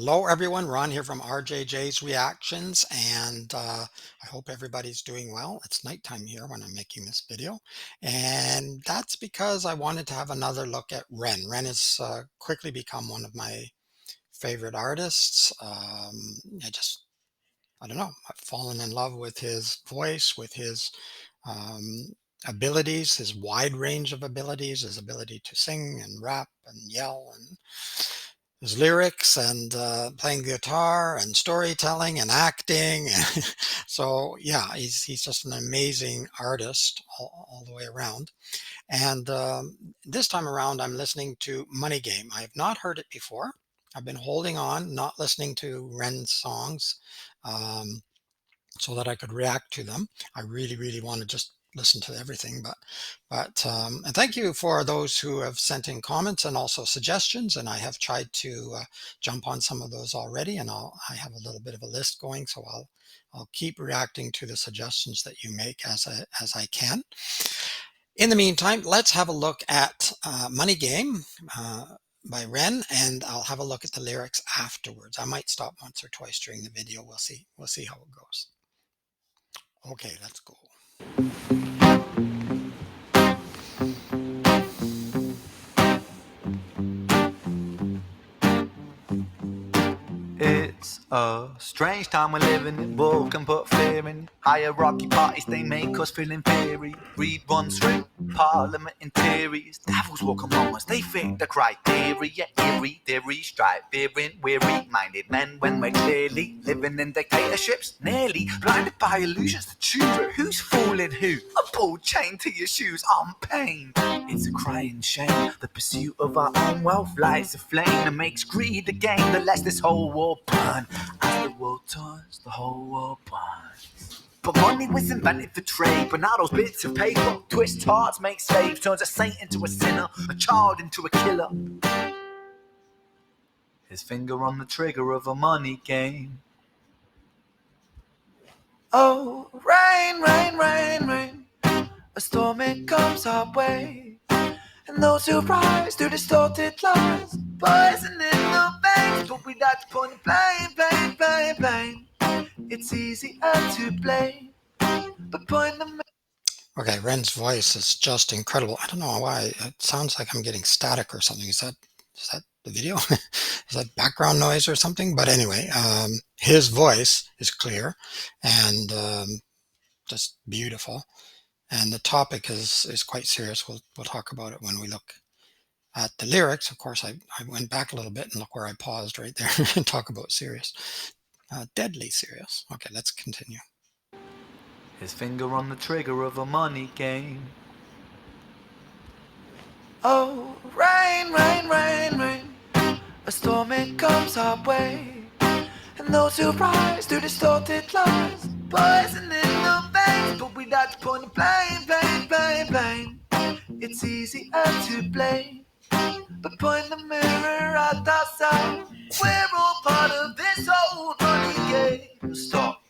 Hello, everyone. Ron here from RJJ's Reactions, and I hope everybody's doing well. It's nighttime here when I'm making this video, and that's because I wanted to have another look at Ren. Ren has quickly become one of my favorite artists. I don't know, I've fallen in love with his voice, with his um, abilities, his wide range of abilities, his ability to sing and rap and yell and his lyrics and playing guitar and storytelling and acting. So yeah, he's just an amazing artist all the way around. And this time around, I'm listening to Money Game. I have not heard it before. I've been holding on, not listening to Ren's songs, um, so that I could react to them. I really, really want to just listen to everything, but and thank you for those who have sent in comments and also suggestions, and I have tried to jump on some of those already, and I have a little bit of a list going, so I'll keep reacting to the suggestions that you make as I can. In the meantime, let's have a look at Money Game by Ren, and I'll have a look at the lyrics afterwards. I might stop once or twice during the video. We'll see how it goes. Okay, let's go. It's a strange time we're living in. War can put fear in. Hierarchy parties, they make us feel inferior. Read one through Parliament interiors. Devils walk among us, they fit the criteria. Eerie, theory, strife, fearing, weary-minded men when we're clearly living in dictatorships. Nearly blinded by illusions to choose who's fooling who. A pulled chain to your shoes on pain. It's a crying shame. The pursuit of our own wealth lights a flame that makes greed the game that lets this whole war burn. As the world turns, the whole world burns. But money was invented for trade, but now those bits of paper twist hearts, make slaves, turns a saint into a sinner, a child into a killer. His finger on the trigger of a money game. Oh, rain, rain, rain, rain, a storm it comes our way, and those who rise through distorted lies, poison in the veins, but we like to point the blame. It's easier to blame, but point the Okay, Ren's voice is just incredible. I don't know why. It sounds like I'm getting static or something. Is that the video? Is that background noise or something? But anyway, his voice is clear and just beautiful. And the topic is quite serious. We'll talk about it when we look at the lyrics. Of course, I went back a little bit and look where I paused right there and talk about serious. Deadly serious. Okay, let's continue. His finger on the trigger of a money game. Oh, rain, rain, rain, rain, a storm it comes our way, and those who rise through distorted lies, poison in the veins, but we like to point the blame. It's easier to blame, but point the mirror at ourselves. We're all part of this old money game. Stop.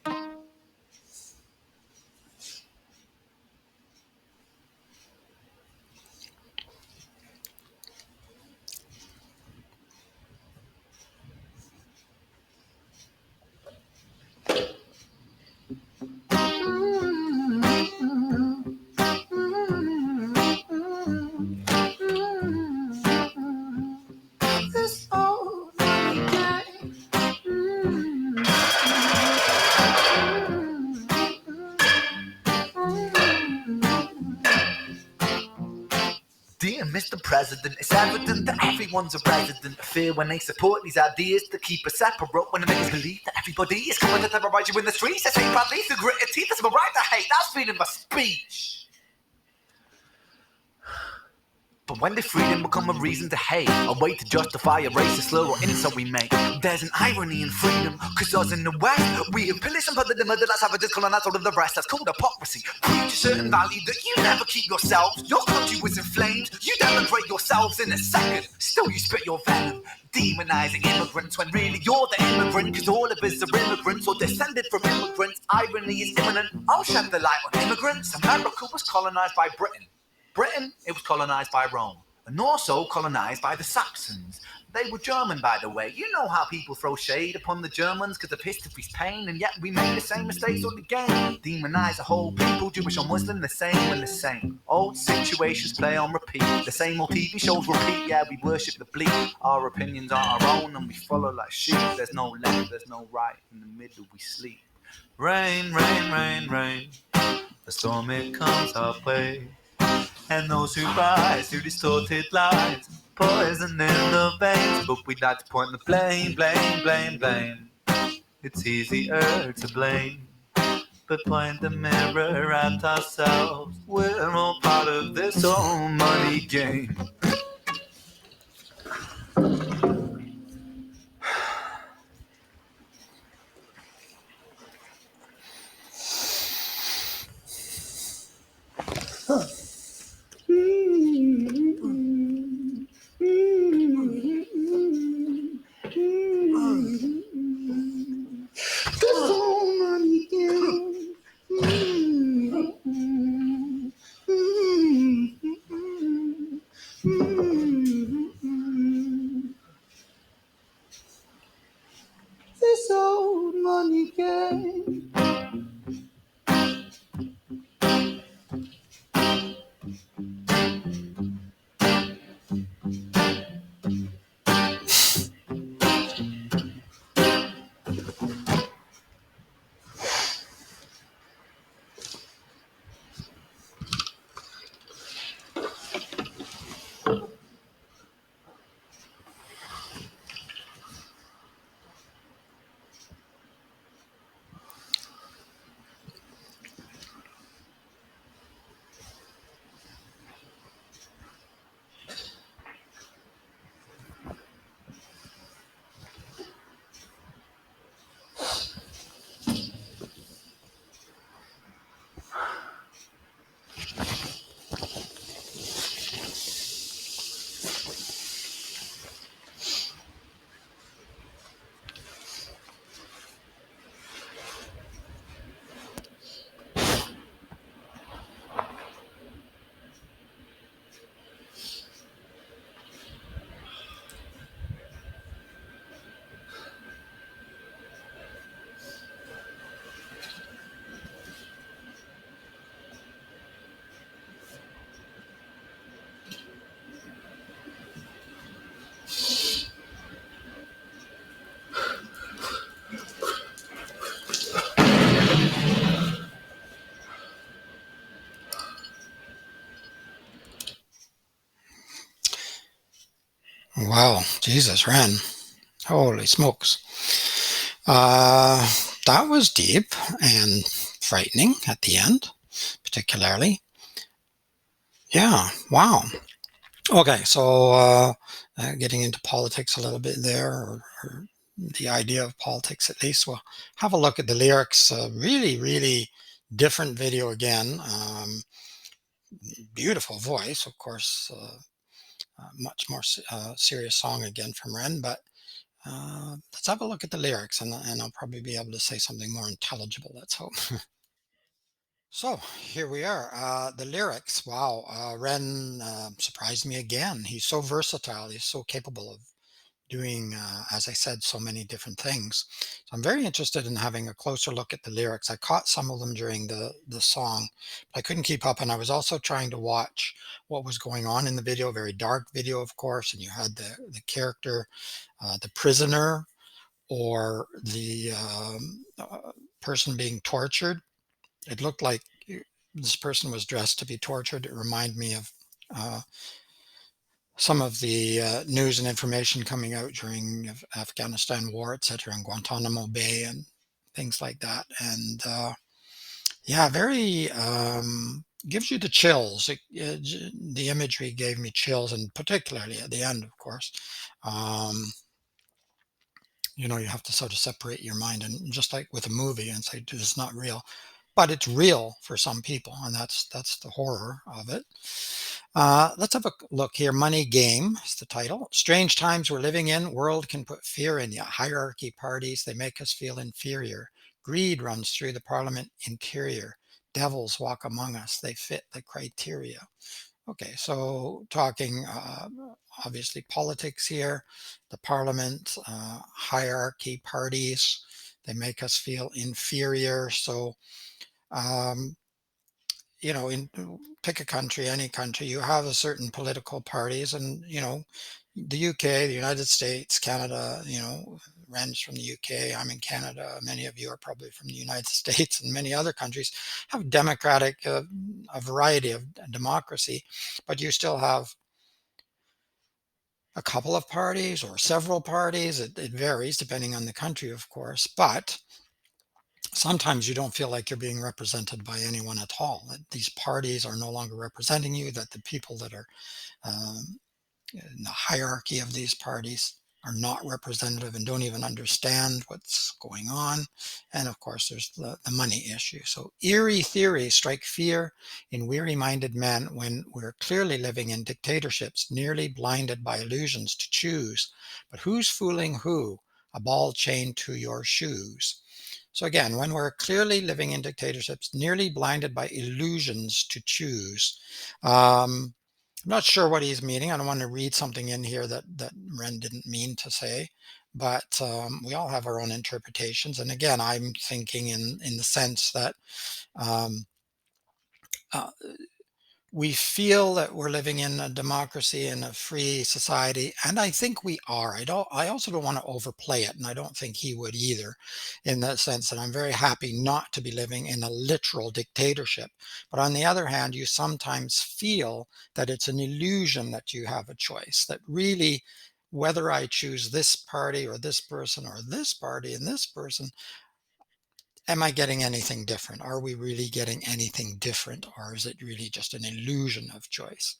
Dear Mr. President, it's evident that everyone's a resident of fear when they support these ideas to keep us separate, when they make us believe that everybody is coming to terrorize you in the streets. They say proudly through gritted teeth, it's my right to hate, that's freedom of speech. But when did freedom become a reason to hate? A way to justify a racist slur or insult we make? There's an irony in freedom, cause us in the West, we have pillaged and plundered the murder that's savages, colonized all of the rest. That's called hypocrisy. Preach a certain value that you never keep yourselves. Your country was inflamed, you denigrate yourselves in a second. Still you spit your venom, demonizing immigrants when really you're the immigrant, cause all of us are immigrants or descended from immigrants. Irony is imminent. I'll shed the light on immigrants. America was colonized by Britain. Britain, it was colonized by Rome, and also colonized by the Saxons. They were German, by the way. You know how people throw shade upon the Germans because of history's pain, and yet we make the same mistakes all again. Demonize a whole people, Jewish or Muslim, the same and the same. Old situations play on repeat. The same old TV shows repeat. Yeah, we worship the bleak. Our opinions are our own, and we follow like sheep. There's no left, there's no right. In the middle we sleep. Rain, rain, rain, rain. The storm it comes our way. And those who rise through distorted lies, poison in the veins. But we like to point the blame, blame, blame, blame. It's easier to blame, but point the mirror at ourselves. We're all part of this whole money game. This old money game. Wow, Jesus, Ren. Holy smokes. Uh, that was deep and frightening at the end, particularly. Yeah, wow. Okay, so getting into politics a little bit there, or the idea of politics at least. We'll have a look at the lyrics. Really, really different video again. Beautiful voice, of course. Much more serious song again from Ren, but let's have a look at the lyrics, and I'll probably be able to say something more intelligible. Let's hope. So here we are. The lyrics. Wow, Ren surprised me again. He's so versatile. He's so capable of doing, as I said, so many different things. So I'm very interested in having a closer look at the lyrics. I caught some of them during the song, but I couldn't keep up. And I was also trying to watch what was going on in the video. Very dark video, of course. And you had the character, the prisoner, or the person being tortured. It looked like this person was dressed to be tortured. It reminded me of some of the news and information coming out during Afghanistan war, etc., and Guantanamo Bay and things like that. And yeah, very gives you the chills. The imagery gave me chills, and particularly at the end, of course. Um, you have to sort of separate your mind, and just like with a movie, and say this is not real, but it's real for some people, and that's the horror of it. Let's have a look here. Money Game is the title. Strange times we're living in. World can put fear in you. Hierarchy parties, they make us feel inferior. Greed runs through the parliament interior. Devils walk among us. They fit the criteria. Okay, so talking obviously politics here, the parliament, hierarchy, parties, they make us feel inferior. So, um, in pick a country, any country, you have a certain political parties, and the UK, the United States, Canada, Ren's from the UK, I'm in Canada, many of you are probably from the United States, and many other countries have democratic, a variety of democracy, but you still have a couple of parties or several parties. It varies depending on the country, of course, but sometimes you don't feel like you're being represented by anyone at all. That these parties are no longer representing you, that the people that are um, in the hierarchy of these parties are not representative and don't even understand what's going on. And of course, there's the money issue. So, eerie theories strike fear in weary minded men when we're clearly living in dictatorships, nearly blinded by illusions to choose. But who's fooling who? A ball chained to your shoes. So again, when we're clearly living in dictatorships, nearly blinded by illusions to choose, I'm not sure what he's meaning. I don't want to read something in here that Ren didn't mean to say, but we all have our own interpretations. And again, I'm thinking in the sense that um, uh, we feel that we're living in a democracy and a free society, and I think we are. I also don't want to overplay it, and I don't think he would either, in the sense that I'm very happy not to be living in a literal dictatorship. But on the other hand, you sometimes feel that it's an illusion that you have a choice, that really whether I choose this party or this person or this party and this person, am I getting anything different? Are we really getting anything different, or is it really just an illusion of choice?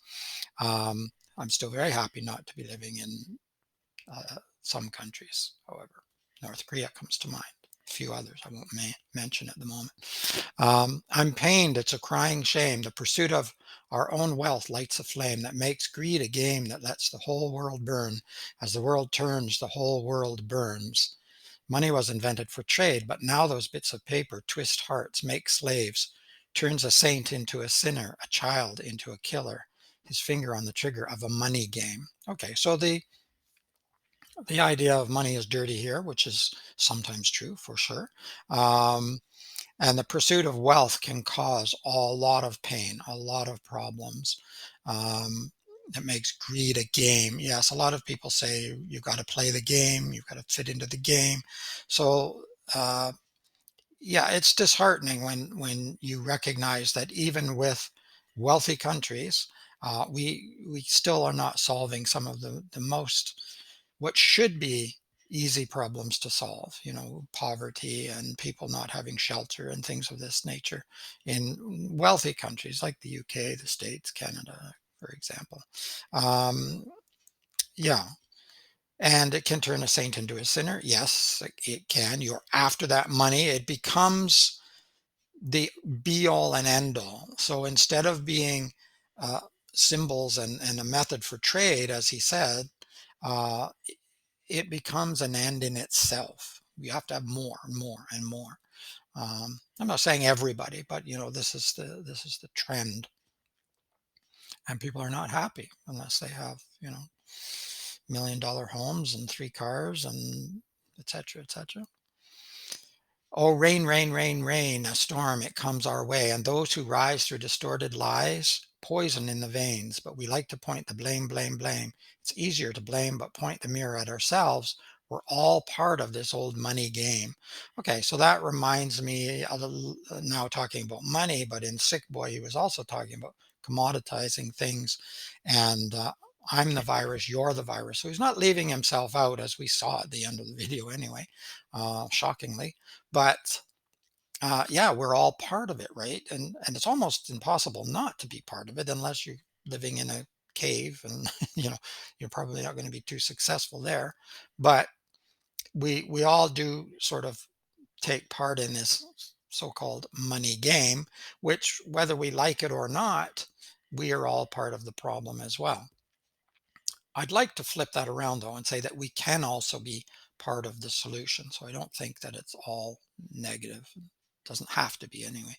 I'm still very happy not to be living in some countries, however. North Korea comes to mind. A few others I won't mention at the moment. I'm pained. It's a crying shame. The pursuit of our own wealth lights a flame that makes greed a game that lets the whole world burn. As the world turns, the whole world burns. Money was invented for trade, but now those bits of paper twist hearts, make slaves, turns a saint into a sinner, a child into a killer, his finger on the trigger of a money game. Okay, so the idea of money is dirty here, which is sometimes true for sure. Um, and the pursuit of wealth can cause a lot of pain, a lot of problems. Um, it makes greed a game. Yes, a lot of people say you've got to play the game, you've got to fit into the game. So, yeah, it's disheartening when you recognize that even with wealthy countries, we still are not solving some of the most what should be easy problems to solve. Poverty and people not having shelter and things of this nature in wealthy countries like the UK, the States, Canada, for example. Um, yeah, and it can turn a saint into a sinner. Yes, it can. You're after that money. It becomes the be all and end all. So instead of being uh, symbols and a method for trade, as he said, uh, it becomes an end in itself. You have to have more and more and more. I'm not saying everybody, but this is the trend, and people are not happy unless they have $1 million homes and 3 cars and etc. etc. Oh, rain, rain, rain, rain, a storm, it comes our way. And those who rise through distorted lies, poison in the veins. But we like to point the blame, blame, blame. It's easier to blame, but point the mirror at ourselves. We're all part of this old money game. Okay, so that reminds me a little, now talking about money, but in Sick Boy, he was also talking about commoditizing things. And I'm the virus, you're the virus. So he's not leaving himself out, as we saw at the end of the video anyway, shockingly. But yeah, we're all part of it, right? And it's almost impossible not to be part of it unless you're living in a cave, and you're probably not going to be too successful there. But we all do sort of take part in this so-called money game, which whether we like it or not, we are all part of the problem as well. I'd like to flip that around though and say that we can also be part of the solution. So I don't think that it's all negative. It doesn't have to be anyway.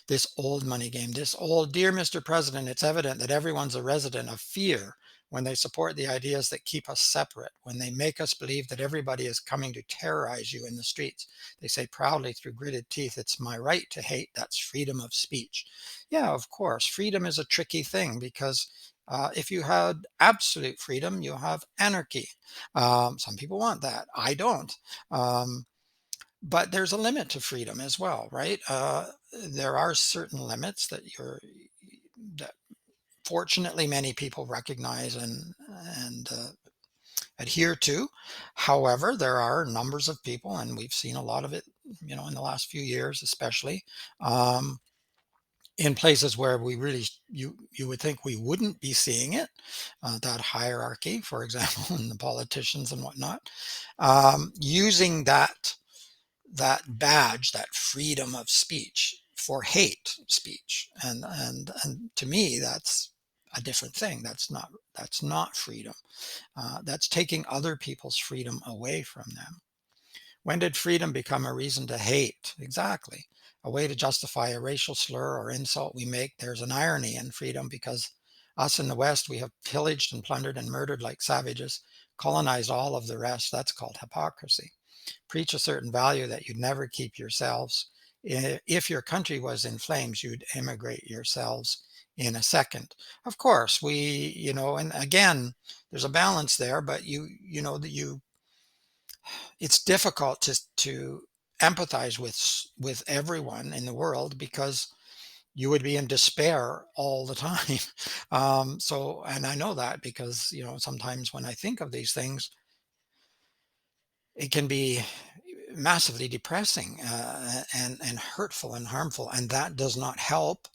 this old money game, this old, dear Mr. President, it's evident that everyone's a resident of fear when they support the ideas that keep us separate, when they make us believe that everybody is coming to terrorize you in the streets. They say proudly through gritted teeth, it's my right to hate. That's freedom of speech. Yeah, of course. Freedom is a tricky thing because if you had absolute freedom, you'll have anarchy. Some people want that. I don't. Um, but there's a limit to freedom as well, right? There are certain limits that fortunately many people recognize and adhere to. However, there are numbers of people, and we've seen a lot of it, in the last few years, especially. Um, in places where we really you would think we wouldn't be seeing it, that hierarchy, for example, in the politicians and whatnot, using that badge, that freedom of speech, for hate speech, and to me, that's a different thing. That's not freedom. That's taking other people's freedom away from them. When did freedom become a reason to hate? Exactly. A way to justify a racial slur or insult we make. There's an irony in freedom because us in the West, we have pillaged and plundered and murdered like savages, colonized all of the rest. That's called hypocrisy. Preach a certain value that you'd never keep yourselves. If your country was in flames, you'd immigrate yourselves in a second. Of course, and again, there's a balance there, but it's difficult to empathize with everyone in the world because you would be in despair all the time. And I know that because sometimes when I think of these things, it can be massively depressing, and hurtful and harmful, and that does not help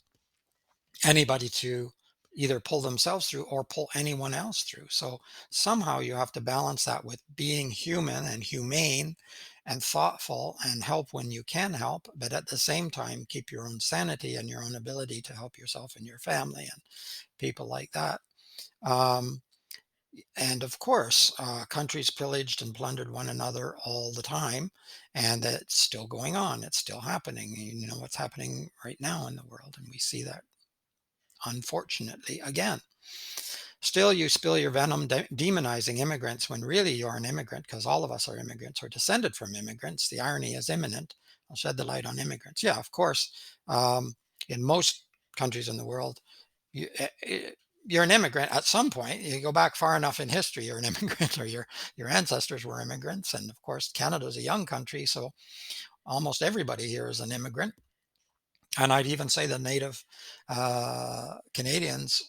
anybody to either pull themselves through or pull anyone else through. So somehow you have to balance that with being human and humane and thoughtful and help when you can help, but at the same time keep your own sanity and your own ability to help yourself and your family and people like that. Um, and of course, countries pillaged and plundered one another all the time, and it's still going on. It's still happening. You know what's happening right now in the world, and we see that unfortunately again. Still, you spill your venom demonizing immigrants when really you're an immigrant, because all of us are immigrants or descended from immigrants. The irony is imminent. I'll shed the light on immigrants. Yeah, of course. In most countries in the world, you, eh, eh, you're an immigrant at some point. You go back far enough in history, you're an immigrant, or your ancestors were immigrants. And of course, Canada is a young country, so almost everybody here is an immigrant. And I'd even say the native Canadians,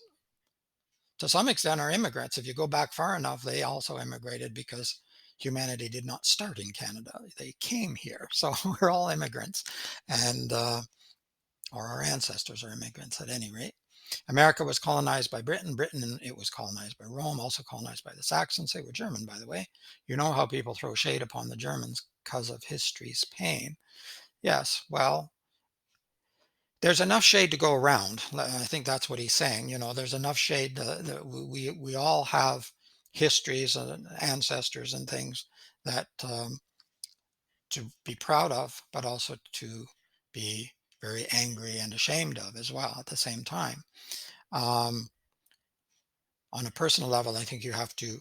to some extent, are immigrants. If you go back far enough, they also immigrated because humanity did not start in Canada. They came here. So we're all immigrants, and or our ancestors are immigrants at any rate. America was colonized by Britain. Britain, it was colonized by Rome, also colonized by the Saxons. They were German, by the way. You know how people throw shade upon the Germans because of history's pain. Yes, well, there's enough shade to go around. I think that's what he's saying. There's enough shade that we all have histories and ancestors and things that to be proud of, but also to be very angry and ashamed of as well at the same time. Um, on a personal level, I think you have to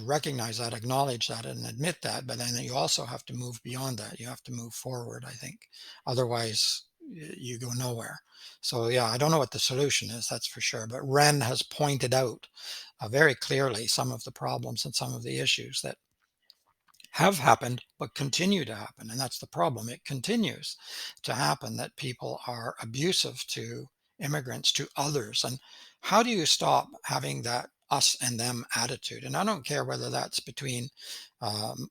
recognize that, acknowledge that, and admit that. But then you also have to move beyond that. You have to move forward, I think. Otherwise, you go nowhere. So yeah, I don't know what the solution is, that's for sure. But Ren has pointed out very clearly some of the problems and some of the issues that have happened but continue to happen, and that's the problem. It continues to happen that people are abusive to immigrants, to others. And how do you stop having that us and them attitude? And I don't care whether that's between um,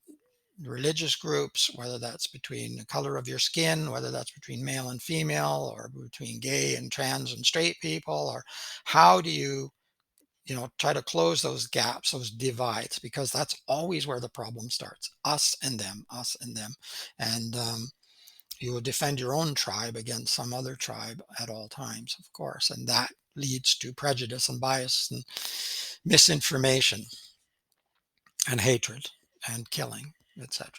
religious groups, whether that's between the color of your skin, whether that's between male and female, or between gay and trans and straight people, or how do you try to close those gaps, those divides, because that's always where the problem starts. Us and them, us and them. And you will defend your own tribe against some other tribe at all times, of course. And that leads to prejudice and bias and misinformation and hatred and killing, etc.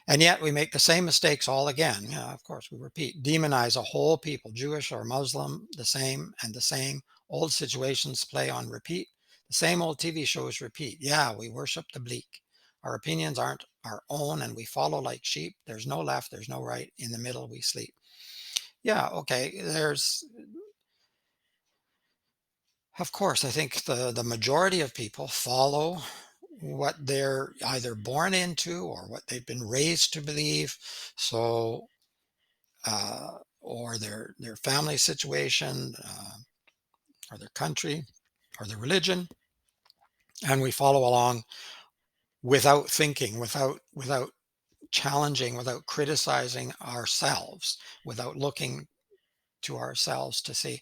And yet we make the same mistakes all again. Yeah, of course, we repeat, demonize a whole people, Jewish or Muslim, the same and the same. Old situations play on repeat. The same old TV shows repeat. Yeah, we worship the bleak. Our opinions aren't our own and we follow like sheep. There's no left, there's no right. In the middle, we sleep. Yeah, okay. Of course, I think the majority of people follow what they're either born into or what they've been raised to believe. So or their family situation, or their country, or their religion, and we follow along without thinking, without challenging, without criticizing ourselves, without looking to ourselves to see,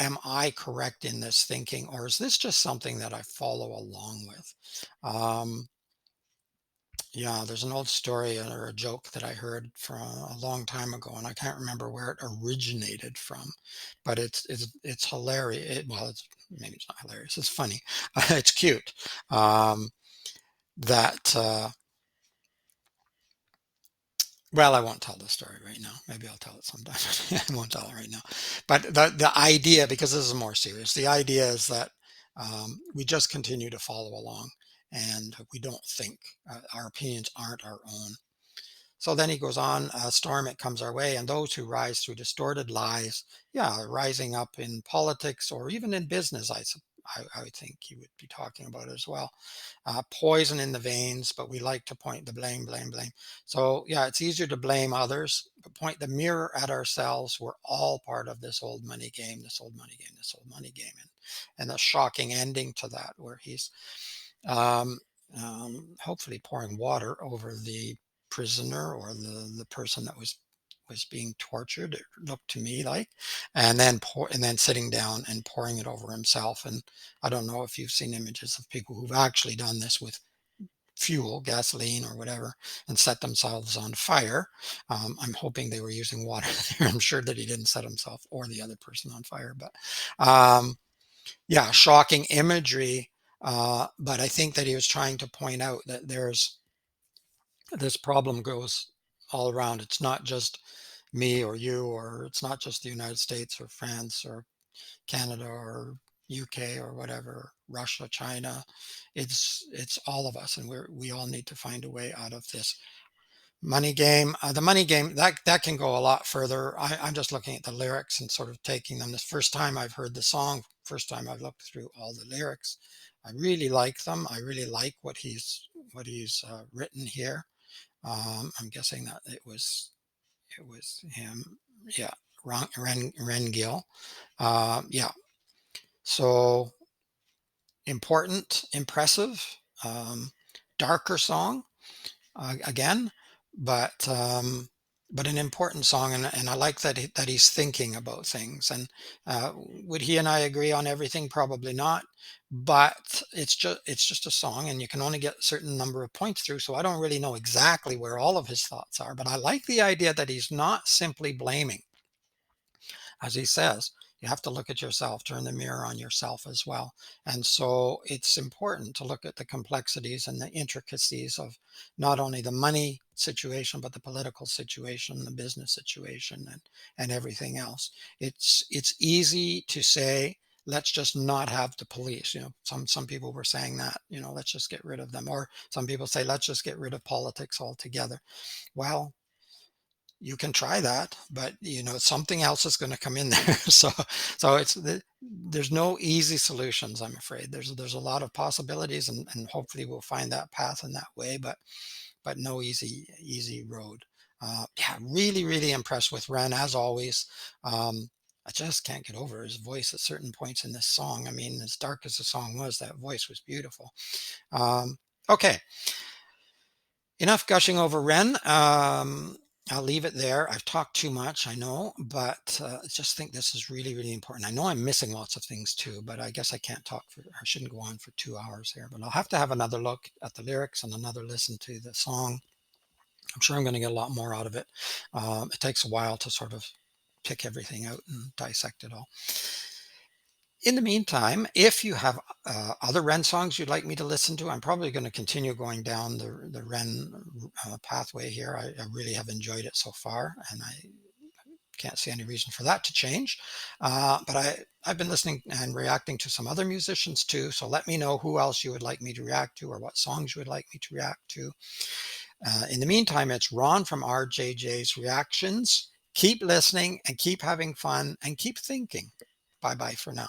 am I correct in this thinking, or is this just something that I follow along with? Um, Yeah, there's an old story or a joke that I heard from a long time ago, and I can't remember where it originated from, but it's hilarious. Well, it's maybe it's not hilarious. It's funny. It's cute. Um, that well, I won't tell the story right now. Maybe I'll tell it sometime. I won't tell it right now. But the idea, because this is more serious, the idea is that we just continue to follow along, and we don't think. Our opinions aren't our own. So then he goes on, a storm it comes our way, and those who rise through distorted lies, yeah, rising up in politics or even in business, I would think he would be talking about as well. Poison in the veins, but we like to point the blame, blame, blame. So yeah, it's easier to blame others, but point the mirror at ourselves. We're all part of this old money game, this old money game, this old money game, and the shocking ending to that, where he's um, hopefully pouring water over the prisoner or the person that was being tortured. It looked to me like, and then sitting down and pouring it over himself. And I don't know if you've seen images of people who've actually done this with fuel, gasoline, or whatever, and set themselves on fire. I'm hoping they were using water there. I'm sure that he didn't set himself or the other person on fire, but um, yeah, shocking imagery. But I think that he was trying to point out that there's this problem goes all around. It's not just me or you, or it's not just the United States or France or Canada or UK or whatever, Russia, China. It's all of us, and we all need to find a way out of this money game. The money game that can go a lot further. I'm just looking at the lyrics and sort of taking them. This first time I've heard the song, first time I've looked through all the lyrics. I really like them. I really like what he's written here. I'm guessing that it was him. Yeah, Ren Gill. Yeah. So important, impressive, um, darker song again, but um, but an important song, and I like that he's thinking about things. And would he and I agree on everything? Probably not. But it's just a song, and you can only get a certain number of points through. So I don't really know exactly where all of his thoughts are, but I like the idea that he's not simply blaming. As he says, you have to look at yourself, turn the mirror on yourself as well. And so it's important to look at the complexities and the intricacies of not only the money situation, but the political situation, the business situation, and everything else. It's easy to say, let's just not have the police. Some people were saying that, let's just get rid of them. Or some people say, let's just get rid of politics altogether. Well, you can try that, but something else is going to come in there. So there's no easy solutions, I'm afraid. There's a lot of possibilities, and hopefully we'll find that path in that way, but no easy road. Yeah, really, really impressed with Ren as always. I just can't get over his voice at certain points in this song. I mean, as dark as the song was, that voice was beautiful. Okay, enough gushing over Ren. I'll leave it there. I've talked too much, I know, but I just think this is really, really important. I know I'm missing lots of things too, but I guess I can't I shouldn't go on for 2 hours here, but I'll have to have another look at the lyrics and another listen to the song. I'm sure I'm going to get a lot more out of it. It takes a while to sort of pick everything out and dissect it all. In the meantime, if you have other Ren songs you'd like me to listen to, I'm probably going to continue going down the Ren pathway here. I really have enjoyed it so far, and I can't see any reason for that to change. But I've been listening and reacting to some other musicians too. So let me know who else you would like me to react to, or what songs you would like me to react to. In the meantime, it's Ron from RJJ's Reactions. Keep listening and keep having fun and keep thinking. Bye bye for now.